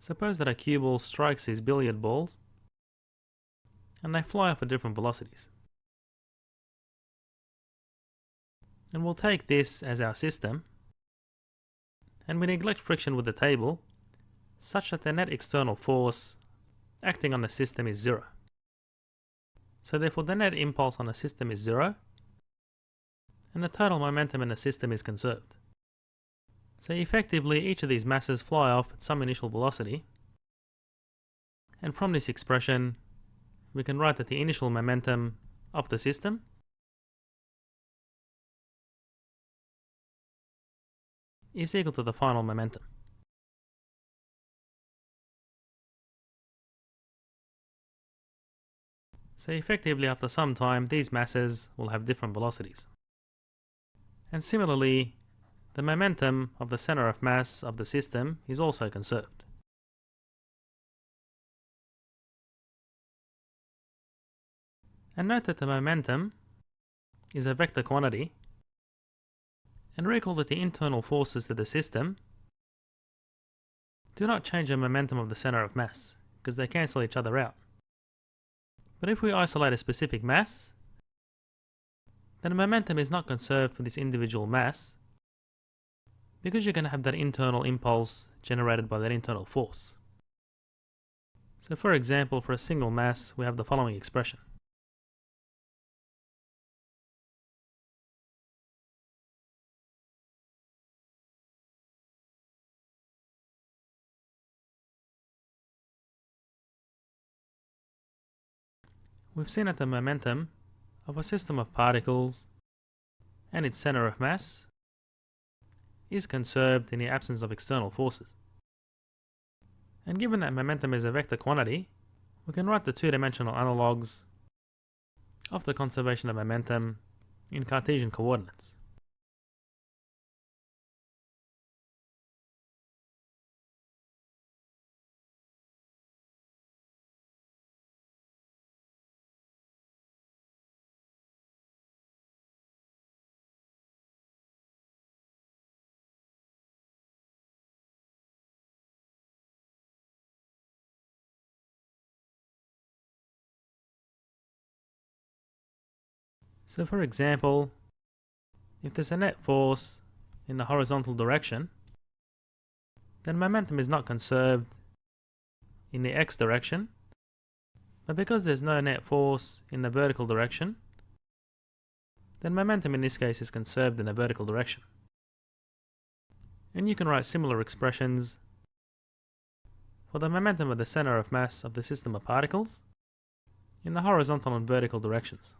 Suppose that a cue ball strikes these billiard balls and they fly off at different velocities. And we'll take this as our system, and we neglect friction with the table such that the net external force acting on the system is 0. So therefore the net impulse on the system is 0, and the total momentum in the system is conserved. So effectively each of these masses fly off at some initial velocity, and from this expression we can write that the initial momentum of the system is equal to the final momentum. So effectively after some time these masses will have different velocities. And similarly, the momentum of the center of mass of the system is also conserved. And note that the momentum is a vector quantity, and recall that the internal forces to the system do not change the momentum of the center of mass, because they cancel each other out. But if we isolate a specific mass, then the momentum is not conserved for this individual mass, because you're going to have that internal impulse generated by that internal force. So for example, for a single mass, we have the following expression. We've seen that the momentum of a system of particles and its center of mass is conserved in the absence of external forces. And given that momentum is a vector quantity, we can write the two-dimensional analogues of the conservation of momentum in Cartesian coordinates. So for example, if there's a net force in the horizontal direction, then momentum is not conserved in the x direction, but because there's no net force in the vertical direction, then momentum in this case is conserved in the vertical direction. And you can write similar expressions for the momentum of the center of mass of the system of particles in the horizontal and vertical directions.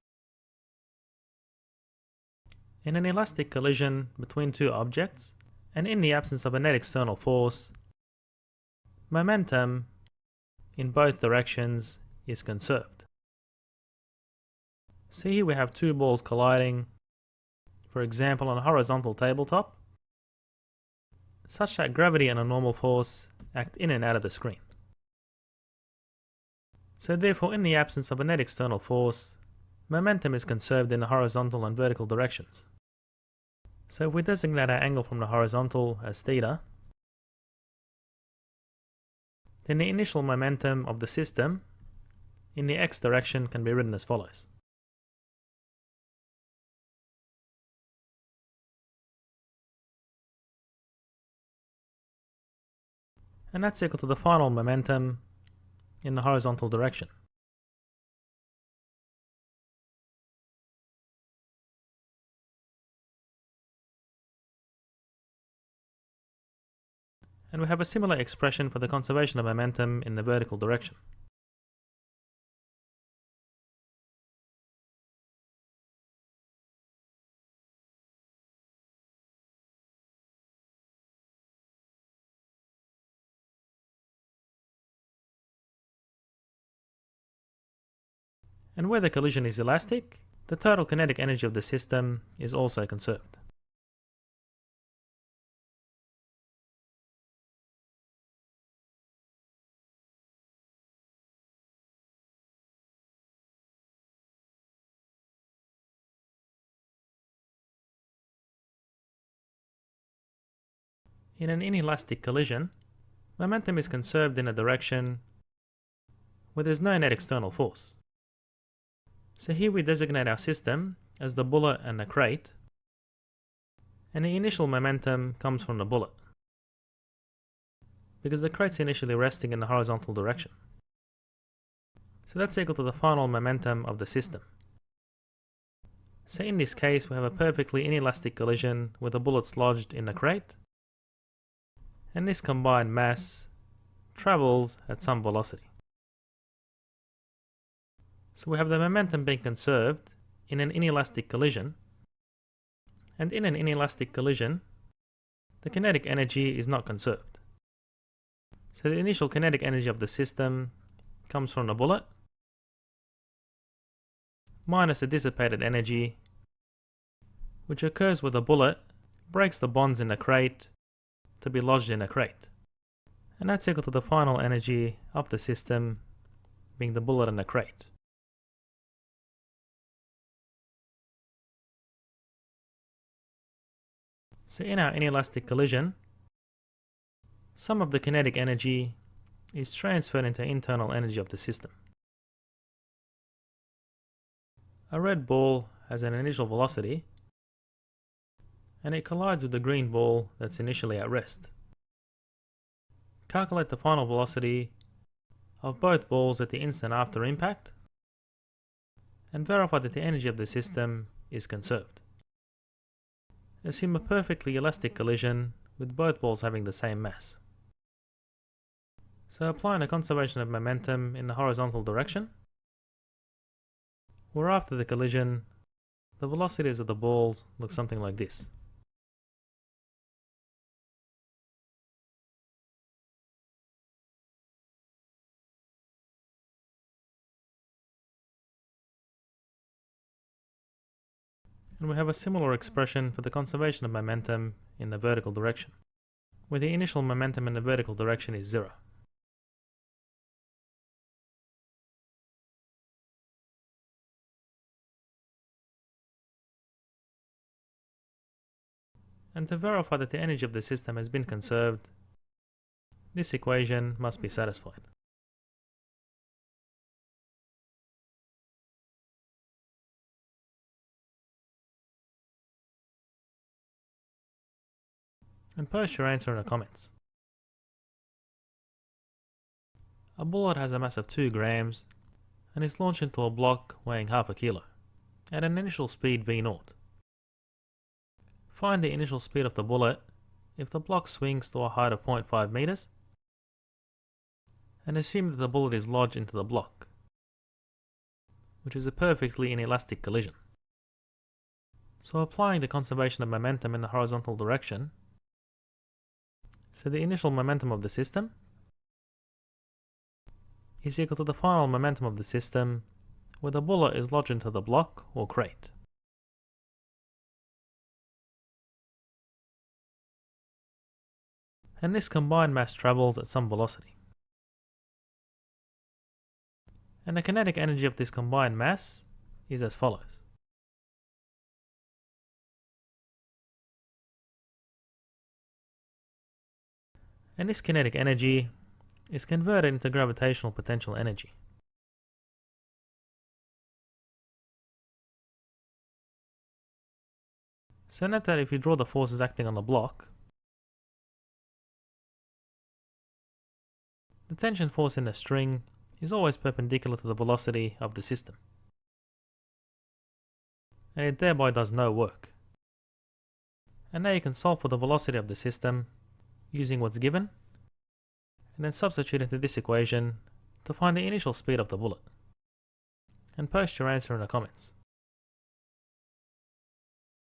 In an elastic collision between two objects, and in the absence of a net external force, momentum in both directions is conserved. So here we have two balls colliding, for example on a horizontal tabletop, such that gravity and a normal force act in and out of the screen. So therefore in the absence of a net external force, momentum is conserved in the horizontal and vertical directions. So if we designate our angle from the horizontal as theta, then the initial momentum of the system in the x direction can be written as follows. And that's equal to the final momentum in the horizontal direction. And we have a similar expression for the conservation of momentum in the vertical direction. And where the collision is elastic, the total kinetic energy of the system is also conserved. In an inelastic collision, momentum is conserved in a direction where there's no net external force. So here we designate our system as the bullet and the crate, and the initial momentum comes from the bullet, because the crate's initially resting in the horizontal direction. So that's equal to the final momentum of the system. So in this case, we have a perfectly inelastic collision where the bullet's lodged in the crate, and this combined mass travels at some velocity. So we have the momentum being conserved in an inelastic collision, and in an inelastic collision, the kinetic energy is not conserved. So the initial kinetic energy of the system comes from the bullet, minus the dissipated energy, which occurs where the bullet breaks the bonds in the crate to be lodged in a crate. And that's equal to the final energy of the system being the bullet and the crate. So in our inelastic collision, some of the kinetic energy is transferred into internal energy of the system. A red ball has an initial velocity, and it collides with the green ball that's initially at rest. Calculate the final velocity of both balls at the instant after impact, and verify that the energy of the system is conserved. Assume a perfectly elastic collision with both balls having the same mass. So applying a conservation of momentum in the horizontal direction, where after the collision, the velocities of the balls look something like this. And we have a similar expression for the conservation of momentum in the vertical direction, where the initial momentum in the vertical direction is 0. And to verify that the energy of the system has been conserved, this equation must be satisfied. And post your answer in the comments. A bullet has a mass of 2 grams and is launched into a block weighing half a kilo at an initial speed v0. Find the initial speed of the bullet if the block swings to a height of 0.5 meters, and assume that the bullet is lodged into the block, which is a perfectly inelastic collision. So applying the conservation of momentum in the horizontal direction, so the initial momentum of the system is equal to the final momentum of the system where the bullet is lodged into the block or crate. And this combined mass travels at some velocity. And the kinetic energy of this combined mass is as follows. And this kinetic energy is converted into gravitational potential energy. So note that if you draw the forces acting on the block, the tension force in the string is always perpendicular to the velocity of the system, and it thereby does no work. And now you can solve for the velocity of the system using what's given, and then substitute into this equation to find the initial speed of the bullet. And post your answer in the comments.